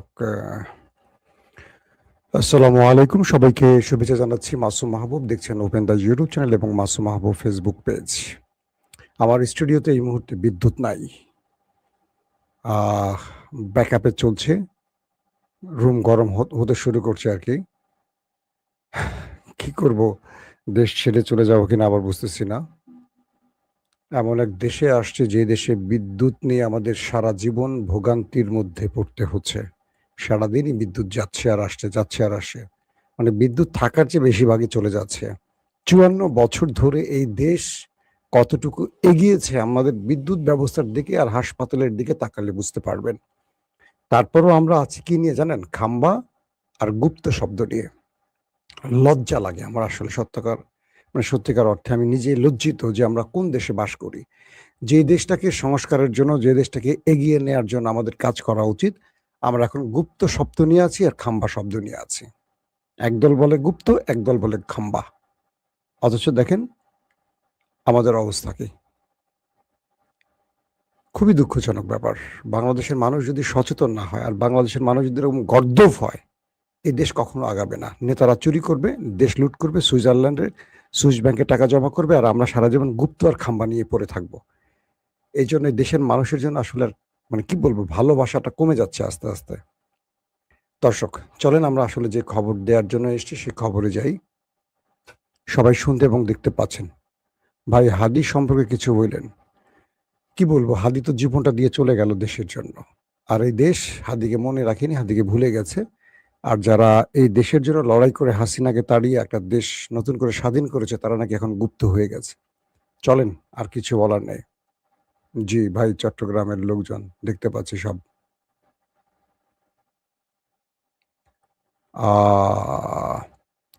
ওকে। আসসালামু আলাইকুম, সবাইকে শুভেচ্ছা জানাচ্ছি। মাসুম মাহবুব, দেখছেন ওপেন দ্য ইউটিউব চ্যানেল এবং মাসুম মাহবুব ফেসবুক পেজ। আমার স্টুডিওতে এই মুহূর্তে বিদ্যুৎ নাই। ব্যাকআপে চলছে, রুম গরম হতে শুরু করছে আর কি। কি করব, দেশ ছেড়ে চলে যাবো কিনা আবার বুঝতেছি না। এমন এক দেশে আসছে যে দেশে বিদ্যুৎ নিয়ে আমাদের সারা জীবন ভোগান্তির মধ্যে পড়তে হচ্ছে। সারাদিনই বিদ্যুৎ যাচ্ছে আর আসছে, যাচ্ছে আর আসছে। মানে বিদ্যুৎ থাকার চেয়ে বেশিরভাগই চলে যাচ্ছে। ৫৪ বছর ধরে এই দেশ কতটুকু এগিয়েছে আমাদের বিদ্যুৎ ব্যবস্থার দিকে আর হাসপাতালের দিকে তাকালে বুঝতে পারবেন। তারপরও আমরা আছি কি নিয়ে জানেন? খাম্বা আর গুপ্ত শব্দ নিয়ে। লজ্জা লাগে আমার আসলে সত্যিকার অর্থে আমি নিজেই লজ্জিত যে আমরা কোন দেশে বাস করি। যে দেশটাকে সংস্কারের জন্য, যে দেশটাকে এগিয়ে নেয়ার জন্য আমাদের কাজ করা উচিত, আমরা এখন গুপ্ত শব্দ নিয়ে আছি আর খাম্বা শব্দ নিয়ে আছি। একদল বলে গুপ্ত, একদল বলে খাম্বা। অথচ দেখেন আমাদের অবস্থা কি? খুবই দুঃখজনক ব্যাপার। বাংলাদেশের মানুষ যদি সচেতন না হয় আর বাংলাদেশের মানুষ যদি এরকম গর্দভ হয়, এই দেশ কখনো আগাবে না। নেতারা চুরি করবে, দেশ লুট করবে, সুইস ব্যাংকে টাকা জমা করবে আর আমরা সারা জীবন গুপ্ত আর খাম্বা নিয়ে পড়ে থাকবো। এইজন্য দেশের মানুষের জন্য আসলে আর মানে কি বলবো, ভালোবাসাটা কমে যাচ্ছে আস্তে, আস্তে। দর্শক, চলেন আমরা আসলে যে খবর দেওয়ার জন্য এসেছি সে খবরে যাই। সবাই শুনতে এবং দেখতে পাচ্ছেন। ভাই হাদী সম্পর্কে কিছু বললেন। কি বলবো, হাদী তো জীবনটা দিয়ে চলে গেল দেশের জন্য। আর এই দেশ হাদীকে মনে রাখেনি, হাদীকে ভুলে গেছে। আর যারা এই দেশের জন্য লড়াই করে হাসিনাকে তাড়িয়ে একটা দেশ নতুন করে স্বাধীন করেছে, তারা নাকি এখন গুপ্ত হয়ে গেছে। চলেন, আর কিছু বলার নেই। জি ভাই, চট্টগ্রামের লোকজন দেখতে পাচ্ছি সব।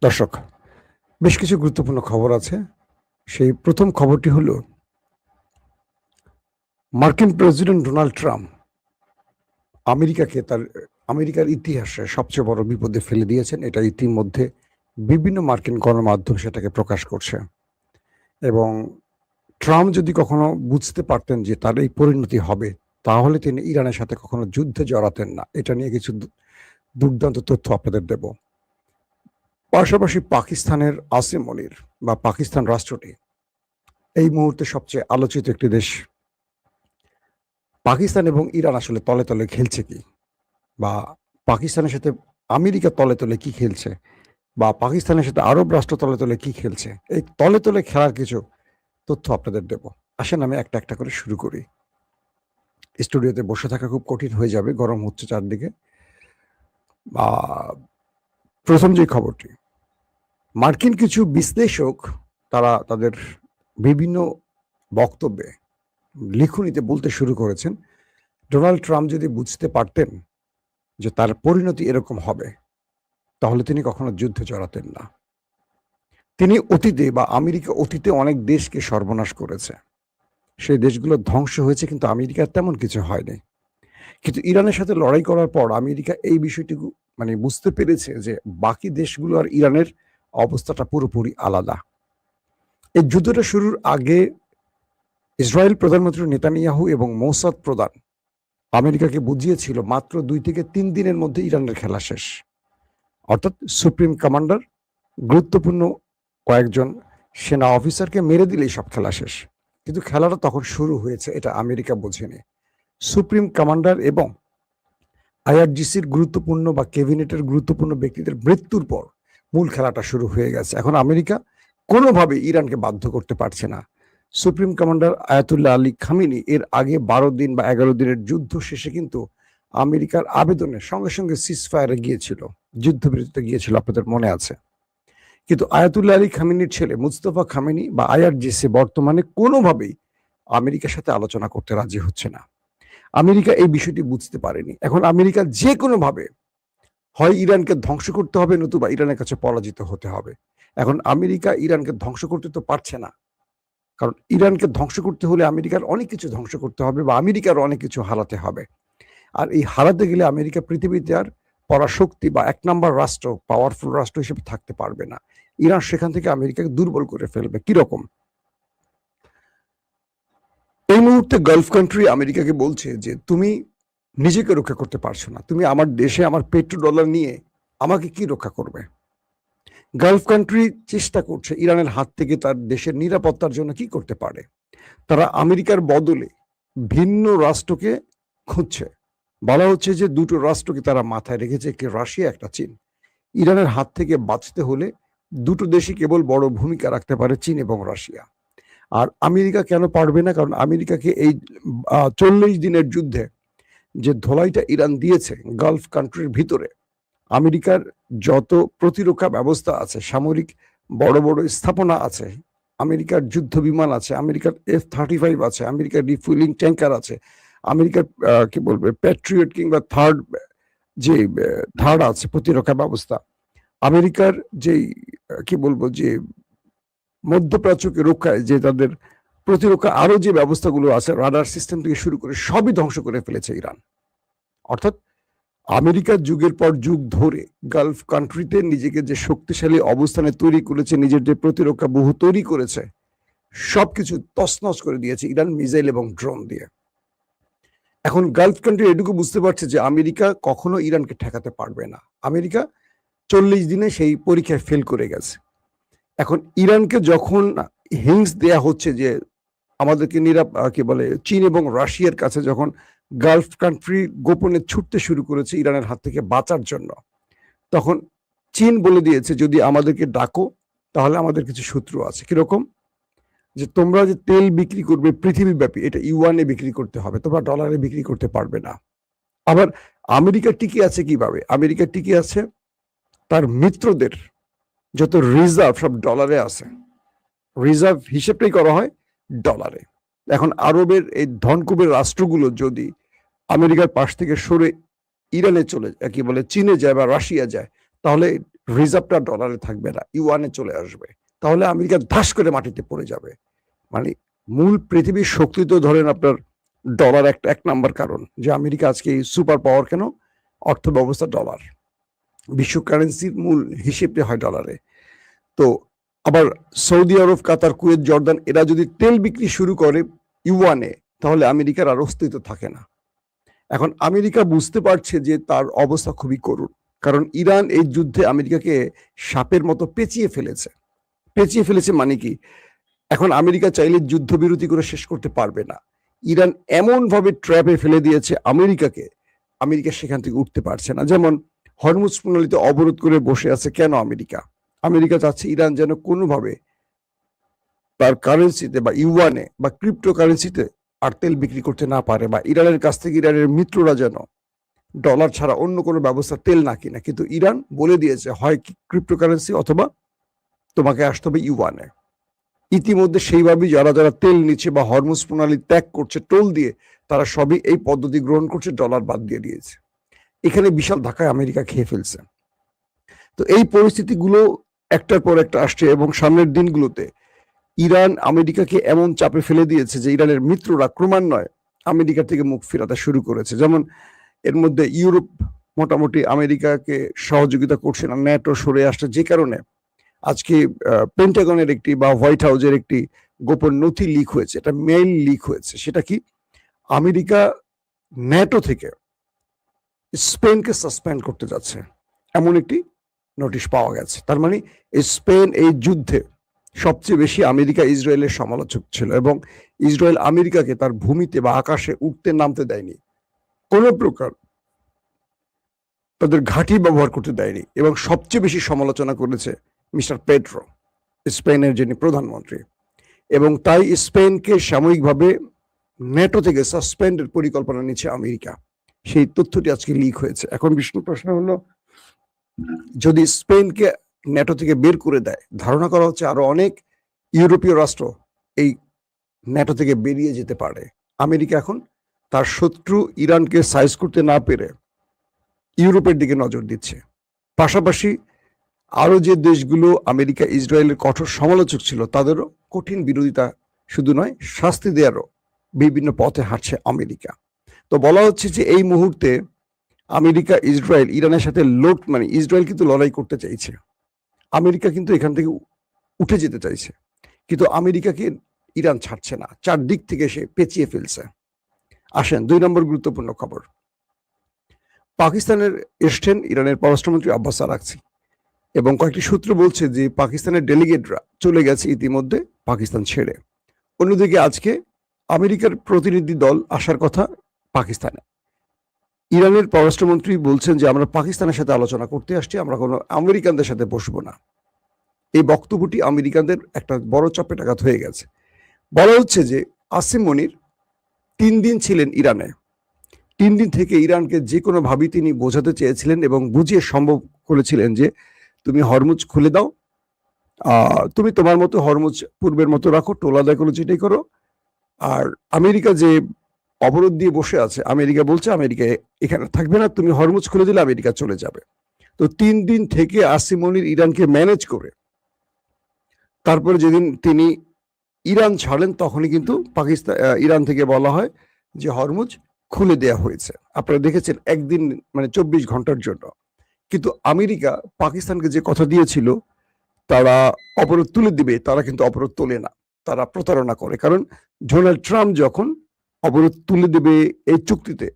দর্শক, বেশ কিছু গুরুত্বপূর্ণ খবর আছে। সেই প্রথম খবরটি হলো, মার্কিন প্রেসিডেন্ট ডোনাল্ড ট্রাম্প আমেরিকার ইতিহাসে সবচেয়ে বড় বিপদে ফেলে দিয়েছেন। এটা ইতিমধ্যে বিভিন্ন মার্কিন গণমাধ্যম সেটাকে প্রকাশ করছে। এবং ট্রাম্প যদি কখনো বুঝতে পারতেন যে তার এই পরিণতি হবে, তাহলে তিনি ইরানের সাথে কখনো যুদ্ধে জড়াতেন না। এটা নিয়ে কিছু দুর্দান্ত তথ্য আপনাদের দেব। পাশাপাশি পাকিস্তানের আসিম মনির বা পাকিস্তান রাষ্ট্রটি এই মুহূর্তে সবচেয়ে আলোচিত একটি দেশ। পাকিস্তান এবং ইরান আসলে তলে তলে খেলছে কি, বা পাকিস্তানের সাথে আমেরিকা তলে তলে কি খেলছে, বা পাকিস্তানের সাথে আরব রাষ্ট্র তলে তলে কি খেলছে, এই তলে তলে খেলার কিছু তথ্য আপনাদের দেব। আসেন আমি একটা একটা করে শুরু করি। স্টুডিওতে বসে থাকা খুব কঠিন হয়ে যাবে, গরম হচ্ছে চারদিকে। প্রথম যে খবরটি, মার্কিন কিছু বিশ্লেষক তারা তাদের বিভিন্ন বক্তব্যে লিখনিতে বলতে শুরু করেছেন, ডোনাল্ড ট্রাম্প যদি বুঝতে পারতেন যে তার পরিণতি এরকম হবে, তাহলে তিনি কখনো যুদ্ধে জড়াতেন না। তিনি অতীতে বা আমেরিকা অতীতে অনেক দেশকে সর্বনাশ করেছে। সেই দেশগুলো ধ্বংস হয়েছে, কিন্তু আমেরিকার তেমন কিছু হয়নি। কিন্তু ইরানের সাথে লড়াই করার পর আমেরিকা এই বিষয়টুকু মানে বুঝতে পেরেছে যে বাকি দেশগুলো আর ইরানের অবস্থাটা পুরোপুরি আলাদা। এই যুদ্ধটা শুরুর আগে ইসরায়েল প্রধানমন্ত্রী নেতানিয়াহু এবং মোসাদ প্রধান আমেরিকাকে বুঝিয়েছিল মাত্র 2 থেকে 3 দিনের মধ্যে ইরানের খেলা শেষ। অর্থাৎ সুপ্রিম কমান্ডার, গুরুত্বপূর্ণ কয়েকজন সেনা অফিসারকে মেরে দিলেই সব খেলা শেষ। কিন্তু খেলাটা তখন শুরু হয়েছে, এটা আমেরিকা বোঝেনি। সুপ্রিম কমান্ডার এবং আইআরজিসির গুরুত্বপূর্ণ বা ক্যাবিনেটের গুরুত্বপূর্ণ ব্যক্তিদের মৃত্যুর পর মূল খেলাটা শুরু হয়ে গেছে। এখন আমেরিকা কোনোভাবে ইরানকে বাধ্য করতে পারছে না। Supreme commander Ayatollah Ali Khamenei এর আগে 12 দিন বা 11 দিনের যুদ্ধ শেষে কিন্তু আমেরিকার আবেদনে সঙ্গে সঙ্গে সিজফায়ারে গিয়েছিল, যুদ্ধবিরতিতে গিয়েছিল, আপনাদের মনে আছে। কিন্তু আয়াতুল্লাহ আলী খামেনির ছেলে মুস্তফা খামেনি বা আইআরজিসি বর্তমানে কোনোভাবেই আমেরিকার সাথে আলোচনা করতে রাজি হচ্ছে না। আমেরিকা এই বিষয়টি বুঝতে পারেনি। এখন আমেরিকা যে কোনোভাবে হয় ইরানকে ধ্বংস করতে হবে, নতুবা ইরানের কাছে পরাজিত হতে হবে। এখন আমেরিকা ইরানকে ধ্বংস করতে তো পারছে না, কারণ ইরানকে ধ্বংস করতে হলে আমেরিকার অনেক কিছু ধ্বংস করতে হবে বা আমেরিকার অনেক কিছু হারাতে হবে। আর এই হারাতে গেলে আমেরিকা পৃথিবীতে আর পরাশক্তি বা 1 নাম্বার রাষ্ট্র, পাওয়ারফুল রাষ্ট্র হিসেবে থাকতে পারবে না। ইরান সেখান থেকে আমেরিকাকে দুর্বল করে ফেলবে। কিরকম? এই মুহূর্তে গালফ কান্ট্রি আমেরিকাকে বলছে যে তুমি নিজেকে রক্ষা করতে পারছো না, তুমি আমার দেশে আমার পেট্রো ডলার নিয়ে আমাকে কি রক্ষা করবে? গালফ কান্ট্রি চেষ্টা করছে ইরানের হাত থেকে তার দেশের নিরাপত্তার জন্য কি করতে পারে। তারা আমেরিকার বদলে ভিন্ন রাষ্ট্রকে খুঁজছে। বলা হচ্ছে যে দুটো রাষ্ট্রকে তারা মাথায় রেখেছে, একটি রাশিয়া, একটা চীন। ইরানের হাত থেকে বাঁচতে হলে দুটো দেশই কেবল বড় ভূমিকা রাখতে পারে, চীন এবং রাশিয়া। আর আমেরিকা কেন পারবে না? কারণ আমেরিকাকে এই 40 দিনের যুদ্ধে যে ধোলাইটা ইরান দিয়েছে গালফ কান্ট্রির ভিতরে, আমেরিকার যত প্রতিরক্ষা ব্যবস্থা আছে, সামরিক বড় বড় স্থাপনা আছে, আমেরিকার যুদ্ধ বিমান আছে, আমেরিকার F-35 আছে, আমেরিকার রিফুয়েলিং ট্যাঙ্কার আছে, আমেরিকার কি বলবে প্যাট্রিয়ট কিংবা থার্ড আছে প্রতিরক্ষা ব্যবস্থা, আমেরিকার যেই কি বলবো যে মধ্যপ্রাচ্যকে রক্ষায় যে তাদের প্রতিরক্ষা আরো যে ব্যবস্থাগুলো আছে, রাডার সিস্টেম থেকে শুরু করে সবই ধ্বংস করে ফেলেছে ইরান। অর্থাৎ আমেরিকার যুগের পর যুগ ধরে গালফ কান্ট্রিতে নিজেকে যে শক্তিশালী অবস্থানে তৈরি করেছে, নিজের যে প্রতিরক্ষা বহু তৈরি করেছে, সবকিছু তছনছ করে দিয়েছে ইরান মিসাইল এবং ড্রোন দিয়ে। এখন গালফ কান্ট্রি এটুকু বুঝতে পারছে যে আমেরিকা কখনো ইরানকে ঠেকাতে পারবে না। আমেরিকা 40 দিনে সেই পরীক্ষায় ফেল করে গেছে। এখন ইরানকে যখন হিংস দেয়া হচ্ছে যে আমাদেরকে কি বলে চীন এবং রাশিয়ার কাছে, যখন গালফ কান্ট্রি গোপনে ছুটতে শুরু করেছে ইরানের হাত থেকে বাঁচার জন্য, তখন চীন বলে দিয়েছে যদি আমাদেরকে ডাকো তাহলে আমাদের কিছু শত্রু আছে। কিরকম? যে তোমরা যে তেল বিক্রি করবে পৃথিবীব্যাপী, এটা ইউয়ানে বিক্রি করতে হবে, তোমরা ডলারে বিক্রি করতে পারবে না। আবার আমেরিকা টিকে আছে কিভাবে? আমেরিকা টিকে আছে তার মিত্রদের যত রিজার্ভ সব ডলারে আছে, রিজার্ভ হিসেবটাই করা হয় ডলারে। এখন আরবের এই ধনকুবের রাষ্ট্রগুলো যদি আমেরিকার পাশ থেকে সরে ইরানে চলে কি বলে চীনে যায় বা রাশিয়া যায়, তাহলে রিজার্ভটা ডলারে থাকবে না, ইউয়ানে চলে আসবে। তাহলে আমেরিকা ধাস করে মাটিতে পড়ে যাবে। মানে মূল পৃথিবীর শক্তি তো ধরেন আপনার ডলার এক নাম্বার কারণ যে আমেরিকা আজকে এই সুপার পাওয়ার কেন, অর্থ ব্যবস্থা ডলার, বিশ্ব কারেন্সির মূল হিসেবটা হয় ডলারে। তো আবার সৌদি আরব, কাতার, কুয়েত, জর্দান এরা যদি তেল বিক্রি শুরু করে ইউয়ানে, তাহলে আমেরিকার আর অস্তিত্ব থাকে না। এখন আমেরিকা বুঝতে পারছে যে তার অবস্থা খুবই করুণ, কারণ ইরান এই যুদ্ধে আমেরিকাকে সাপের মতো পেঁচিয়ে ফেলেছে। মানে কি, এখন আমেরিকা চাইলে যুদ্ধবিরতি করে শেষ করতে পারবে না। ইরান এমন ভাবে ট্র্যাপে ফেলে দিয়েছে আমেরিকাকে, আমেরিকা সেখান থেকে উঠতে পারছে না। যেমন হরমুজ প্রণালীতে অবরোধ করে বসে আছে কেন আমেরিকা চাচ্ছে ইরান যেন কোনোভাবে তার কারেন্সিতে বা ইউয়ানে বা ক্রিপ্টো কারেন্সিতে আর তেল বিক্রি করতে না পারে, বা ইরানের কাছ থেকে ইরানের মিত্ররা যেন ডলার ছাড়া অন্য কোনো ব্যবস্থা তেল না কিনা। কিন্তু ইরান বলে দিয়েছে হয় ক্রিপ্টো কারেন্সি অথবা তোমাকে আসতে হবে ইউয়ানে। ইতিমধ্যে সেইভাবেই যারা তেল নিচ্ছে বা হরমুজ প্রণালী ত্যাগ করছে টোল দিয়ে, তারা সবই এই পদ্ধতি গ্রহণ করছে, ডলার বাদ দিয়ে দিয়েছে। এখানে বিশাল ধাক্কায় আমেরিকা খেয়ে ফেলছে। তো এই পরিস্থিতিগুলো একটার পর একটা আসছে, এবং সামনের দিনগুলোতে ইরান আমেরিকাকে এমন চাপে ফেলে দিয়েছে যে ইরানের মিত্ররা ক্রমান্বয়ে আমেরিকা থেকে মুখ ফেরাতে শুরু করেছে। যেমন এর মধ্যে ইউরোপ মোটামুটি আমেরিকাকে সহযোগিতা করছে না, ন্যাটো সরে আসছে, যে কারণে আজকে পেন্টাগনের একটি বা হোয়াইট হাউসের একটি গোপন নথি লিক হয়েছে, এটা মেইল লিক হয়েছে। সেটা কি, আমেরিকা ন্যাটো থেকে স্পেনকে সাসপেন্ড করতে যাচ্ছে, এমন একটি নোটিশ পাওয়া গেছে। তার মানে স্পেন এই যুদ্ধে সবচেয়ে বেশি আমেরিকা ইসরায়েলের সমালোচক ছিল, এবং ইসরায়েল আমেরিকাকে তার ভূমিতে বা আকাশে উঠতে নামতে দেয়নি, কোনো প্রকার তাদের ঘাঁটি ব্যবহার করতে দেয়নি, এবং সবচেয়ে বেশি সমালোচনা করেছে মিস্টার পেড্রো, স্পেনের যিনি প্রধানমন্ত্রী। এবং তাই স্পেনকে সাময়িকভাবে ন্যাটো থেকে সাসপেন্ডের পরিকল্পনা নিচ্ছে আমেরিকা। সেই তথ্যটি আজকে লিক হয়েছে। এখন প্রশ্ন হলো, যদি স্পেনকে ন্যাটো থেকে বের করে দেয়, ধারণা করা হচ্ছে আরো অনেক ইউরোপীয় রাষ্ট্র এই ন্যাটো থেকে বেরিয়ে যেতে পারে। আমেরিকা এখন তার শত্রু ইরানকে সাইজ করতে না পেরে ইউরোপের দিকে নজর দিচ্ছে। পাশাপাশি আরো যে দেশগুলো আমেরিকা ইসরায়েলের কঠোর সমালোচক ছিল, তাদেরও কঠিন বিরোধিতা, শুধু নয় শাস্তি দেওয়ারও বিভিন্ন পথে হাঁটছে আমেরিকা। তো বলা হচ্ছে যে এই মুহূর্তে আমেরিকা ইসরায়েল ইরানের সাথে মানে ইসরায়েল কিন্তু লড়াই করতে চাইছে, আমেরিকা কিন্তু এখান থেকে উঠে যেতে চাইছে, কিন্তু আমেরিকাকে ইরান ছাড়ছে না, চারদিক থেকে সে পেঁচিয়ে ফেলছে। আসেন 2 নম্বর গুরুত্বপূর্ণ খবর। পাকিস্তানের এসছেন ইরানের পররাষ্ট্রমন্ত্রী আব্বাস আরাকচি, এবং কয়েকটি সূত্র বলছে যে পাকিস্তানের ডেলিগেটরা চলে গেছে ইতিমধ্যে পাকিস্তান ছেড়ে। অন্যদিকে আজকে আমেরিকার প্রতিনিধি দল আসার কথা পাকিস্তানে। ইরানের পররাষ্ট্রমন্ত্রী বলছেন যে আমরা পাকিস্তানের সাথে আলোচনা করতে আসছি, আমরা কোনো আমেরিকানদের সাথে বসবো না। এই বক্তব্যটি আমেরিকানদের একটা বড় চপেটাঘাত হয়ে গেছে। বলা হচ্ছে যে আসিম মনির 3 দিন ছিলেন ইরানে। 3 দিন থেকে ইরানকে যে কোনোভাবেই তিনি বোঝাতে চেয়েছিলেন এবং বুঝিয়ে সম্ভব করেছিলেন যে তুমি হরমুজ খুলে দাও, তুমি তোমার মতো হরমুজ পূর্বের মতো রাখো, টোলাদায় করো, যেটাই করো। আর আমেরিকা যে অবরোধ দিয়ে বসে আছে, আমেরিকা বলছে আমেরিকা এখানে থাকবে না, তুমি হরমুজ খুলে দিলে আমেরিকা চলে যাবে। তো 3 দিন থেকে আসিম মনির ইরানকে ম্যানেজ করে তারপরে যেদিন তিনি ইরান ছাড়লেন তখনই কিন্তু ইরান থেকে বলা হয় যে হরমুজ খুলে দেয়া হয়েছে। আপনারা দেখেছেন একদিন, মানে 24 ঘন্টার জন্য। কিন্তু আমেরিকা পাকিস্তানকে যে কথা দিয়েছিল তারা অবরোধ তুলে দিবে, তারা কিন্তু অবরোধ তোলে না, তারা প্রতারণা করে। কারণ ডোনাল্ড ট্রাম্প যখন অবরোধ তুলে দেবে এই চুক্তিতে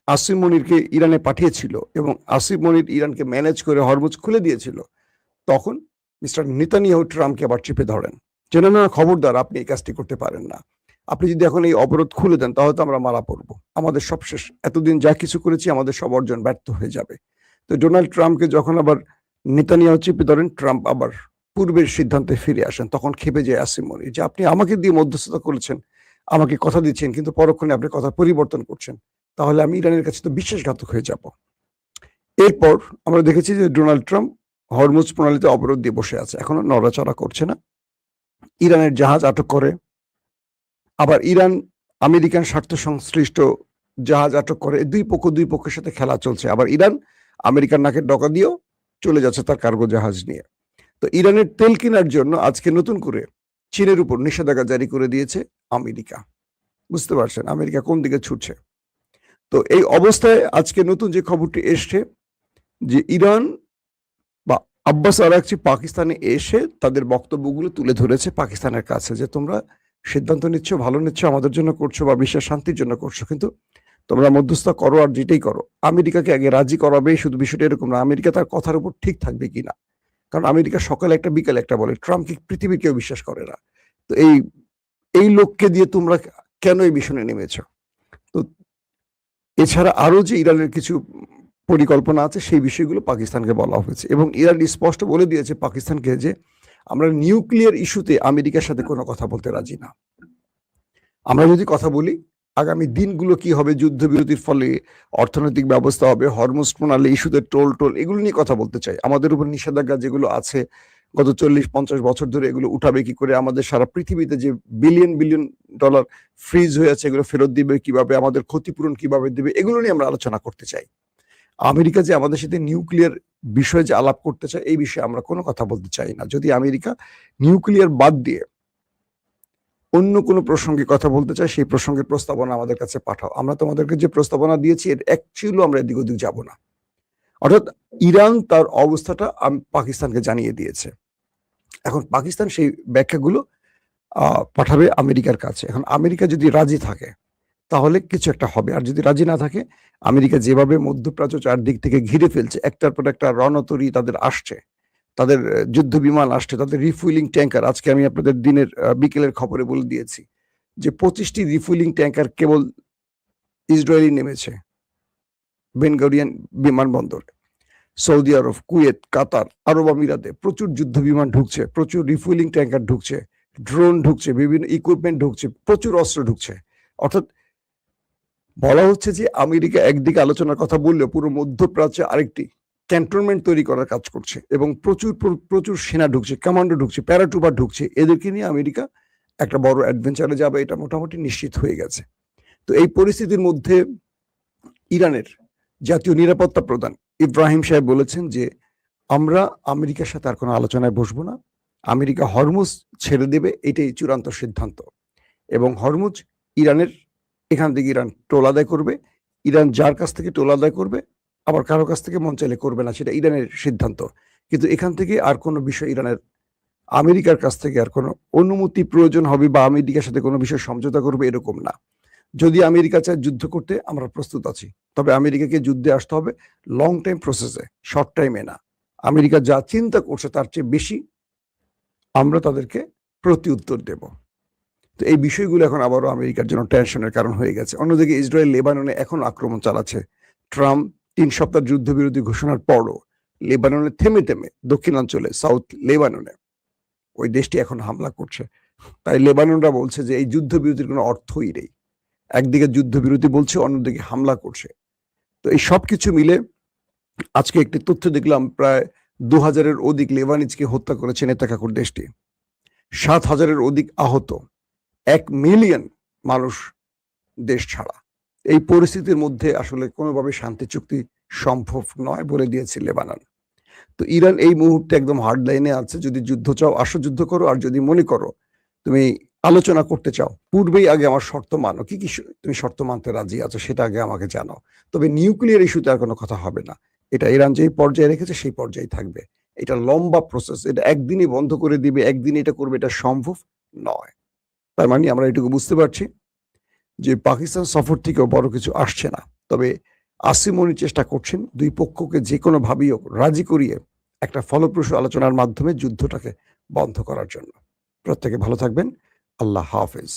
আসিম মনিরকে ইরানে পাঠিয়েছিল এবং আসিম মনির ইরানকে ম্যানেজ করে হরমুজ খুলে দিয়েছিল, তখন মিস্টার নেতানিয়াহু ট্রাম্পকে আবার চেপে ধরেন যে না, খবরদার, আপনি এই কাজটি করতে পারেন না। আপনি যদি এখন এই অবরোধ খুলে দেন তাহলে তো আমরা মারা পড়বো, আমাদের সব শেষ, এতদিন যা কিছু করেছি আমাদের সব অর্জন ব্যর্থ হয়ে যাবে। তো ডোনাল্ড ট্রাম্পকে যখন আবার নেতানিয়াহু চেপে ধরেন, ট্রাম্প আবার পূর্বের সিদ্ধান্তে ফিরে আসেন। তখন খেপে যায় আসিম মনির যে আপনি আমাকে দিয়ে মধ্যস্থতা করেছেন, আমাকে কথা দিচ্ছেন, কিন্তু পরক্ষণে আপনি কথা পরিবর্তন করছেন, তাহলে আমি ইরানের কাছে তো বিশ্বাসঘাতক হয়ে যাব। এরপর আমরা দেখেছি যে ডোনাল্ড ট্রাম্প হরমুজ প্রণালীতে অবরোধ দিয়ে বসে আছে, এখনো নড়াচড়া করছে না। ইরানের জাহাজ আটক করে, আবার ইরান আমেরিকান স্বার্থ সংশ্লিষ্ট জাহাজ আটক করে। দুই পক্ষের সাথে খেলা চলছে। আবার ইরান আমেরিকার নাকের ডগা দিয়েও চলে যাচ্ছে তার কার্গো জাহাজ নিয়ে। তো ইরানের তেল কেনার জন্য আজকে নতুন করে চীনের উপর নিষেধাজ্ঞা জারি করে দিয়েছে আমেরিকা। বুঝতে পারছেন আমেরিকা কোন দিকে ছুটছে। তো এই অবস্থায় আজকে নতুন যে খবরটি এসছে যে ইরান বা আব্বাস আরাকচি পাকিস্তানে এসে তাদের বক্তব্যগুলো তুলে ধরেছে পাকিস্তানের কাছে যে তোমরা সিদ্ধান্ত নিচ্ছ, ভালো নিচ্ছ, আমাদের জন্য করছো বা বিশ্বের শান্তির জন্য করছো, কিন্তু তোমরা মধ্যস্থতা করো আর যেটাই করো আমেরিকাকে আগে রাজি করাবে। শুধু বিষয়টা এরকম না, আমেরিকা তার কথার উপর ঠিক থাকবে কিনা। কারণ আমেরিকা সকালে একটা বিকালে একটা বলে, ট্রাম্পকে পৃথিবীর কেউ বিশ্বাস করে না। তো এই লোককে দিয়ে তোমরা কেন এই মিশনে নেমেছ? তো এছাড়া আরো যে ইরানের কিছু পরিকল্পনা আছে সেই বিষয়গুলো পাকিস্তানকে বলা হয়েছে এবং ইরান স্পষ্ট বলে দিয়েছে পাকিস্তানকে যে আমরা নিউক্লিয়ার ইস্যুতে আমেরিকার সাথে কোনো কথা বলতে রাজি না। আমরা যদি কথা বলি আগামী দিনগুলো কি হবে, যুদ্ধবিরতির ফলে অর্থনৈতিক ব্যবস্থা হবে, হরমুজ প্রণালী ইস্যুতে টোল এগুলো নিয়ে কথা বলতে চাই। আমাদের উপর নিষেধাজ্ঞা যেগুলো আছে গত 40-50 বছর ধরে, এগুলো উঠাবে কি করে, আমাদের সারা পৃথিবীতে যে বিলিয়ন ডলার ফ্রিজ হয়ে আছে এগুলো ফেরত দিবে কিভাবে, আমাদের ক্ষতিপূরণ কিভাবে দিবে, এগুলো নিয়ে আমরা আলোচনা করতে চাই। আমেরিকা যে আমাদের সাথে নিউক্লিয়ার বিষয়ে যে আলাপ করতে চায় এই বিষয়ে আমরা কোনো কথা বলতে চাই না। যদি আমেরিকা নিউক্লিয়ার বাদ দিয়ে অন্য কোনো প্রসঙ্গে কথা বলতে চায় সেই প্রসঙ্গের প্রস্তাবনা আমাদের কাছে পাঠাও, আমরা তোমাদেরকে যে প্রস্তাবনা দিয়েছি এর অ্যাকচুয়ালি আমরা এদিক ওদিক যাব না। অর্থাৎ ইরান তার অবস্থাটা পাকিস্তানকে জানিয়ে দিয়েছে। এখন পাকিস্তান সেই ব্যাখ্যাগুলো পাঠাবে আমেরিকার কাছে। এখন আমেরিকা যদি রাজি থাকে তাহলে কিছু একটা হবে, আর যদি রাজি না থাকে, আমেরিকা যেভাবে মধ্যপ্রাচ্য চারদিক থেকে ঘিরে ফেলছে, একটার পর একটা রণতরী তাদের আসছে, তাদের যুদ্ধ বিমান আসছে, তাদের রিফুয়েলিং ট্যাঙ্কার। আজকে আমি আপনাদের বিকেলের খবরে বলে দিয়েছি যে 25টি রিফুয়েলিং ট্যাঙ্কার কেবল ইসরায়েলি নেমেছে বেনগরিয়ান বিমানবন্দরে। সৌদি আরব, কুয়েত, কাতার, আরব আমিরাতে প্রচুর যুদ্ধ বিমান ঢুকছে, প্রচুর রিফুয়েলিং ট্যাঙ্কার ঢুকছে, ড্রোন ঢুকছে, বিভিন্ন ইকুইপমেন্ট ঢুকছে, প্রচুর অস্ত্র ঢুকছে। অর্থাৎ বলা হচ্ছে যে আমেরিকা একদিকে আলোচনার কথা বললেও পুরো মধ্যপ্রাচ্যে আরেকটি ক্যান্টনমেন্ট তৈরি করার কাজ করছে এবং প্রচুর সেনা ঢুকছে, কমান্ডো ঢুকছে, প্যারাট্রুপার ঢুকছে। এদেরকে নিয়ে আমেরিকা একটা বড় অ্যাডভেঞ্চারে যাবে, এটা মোটামুটি নিশ্চিত হয়ে গেছে। তো এই পরিস্থিতির মধ্যে ইরানের জাতীয় নিরাপত্তা প্রধান ইব্রাহিম সাহেব বলেছেন যে আমরা আমেরিকার সাথে আর কোনো আলোচনায় বসবো না, আমেরিকা হরমুজ ছেড়ে দেবে, এটাই চূড়ান্ত সিদ্ধান্ত। এবং হরমুজ ইরানের, এখান থেকে ইরান টোল আদায় করবে, ইরান যার কাছ থেকে টোল আদায় করবে আবার কারো কাছ থেকে মন চাইলে করবে না, সেটা ইরানের সিদ্ধান্ত। কিন্তু এখান থেকে আর কোনো বিষয় ইরানের আমেরিকার কাছ থেকে আর কোনো অনুমতি প্রয়োজন হবে বা আমেরিকার সাথে কোনো বিষয় সমঝোতা করবে এরকম না। যদি আমেরিকা চায় যুদ্ধ করতে, আমরা প্রস্তুত আছি, তবে আমেরিকাকে যুদ্ধে আসতে হবে লং টাইম প্রসেসে, শর্ট টাইমে না। আমেরিকা যা চিন্তা করছে তার চেয়ে বেশি আমরা তাদেরকে প্রতি উত্তর দেব। তো এই বিষয়গুলো এখন আবারও আমেরিকার জন্য টেনশনের কারণ হয়ে গেছে। অন্যদিকে ইসরায়েল লেবাননে এখন আক্রমণ চালাচ্ছে। ট্রাম্প 3 সপ্তাহ যুদ্ধবিরতি ঘোষণার পরও লেবাননে থেমে থেমে দক্ষিণাঞ্চলে সাউথ লেবাননে ওই দেশটি এখন হামলা করছে। তাই লেবাননরা বলছে যে এই যুদ্ধবিরতির কোনো অর্থই নেই। একদিকে যুদ্ধবিরতি বলছে, অন্যদিকে হামলা করছে। তো এই সবকিছু মিলে আজকে একটি তথ্য দেখলাম, প্রায় 2000-এর অধিক লেবানিজকে হত্যা করেছে নেতাকাকুর দেশটি, 7,000-এর অধিক আহত, 1 মিলিয়ন মানুষ দেশ ছাড়া। এই পরিস্থিতির মধ্যে আসলে কোনোভাবে শান্তি চুক্তি সম্ভব নয় বলে দিয়েছে লেবানন। তো ইরান এই মুহূর্তে একদম হার্ড লাইনে আছে, যদি যুদ্ধ চাও আসো যুদ্ধ করো, আর যদি মনে করো তুমি আলোচনা করতে চাও, পূর্বেই আগে আমার শর্ত মানো, কি কি তুমি শর্ত মানতে রাজি আছো সেটা আগে আমাকে জানাও। তবে নিউক্লিয়ার ইস্যুতে আর কোনো কথা হবে না। এটা ইরান যেই পর্যায়ে রেখেছে সেই পর্যায়ে থাকবে। এটা লম্বা প্রসেস, এটা একদিনই বন্ধ করে দিবে, একদিন এটা করবে, এটা সম্ভব নয়। তার মানে আমরা এটুকু বুঝতে পারছি যে পাকিস্তান সফর থেকেও বড় কিছু আসছে না। তবে আসিম মনির চেষ্টা করছেন দুই পক্ষকে যে কোনো ভাবেই হোক রাজি করিয়ে একটা ফলপ্রসূ আলোচনার মাধ্যমে যুদ্ধটাকে বন্ধ করার জন্য। প্রত্যেকে ভালো থাকবেন। আল্লাহ হাফেজ।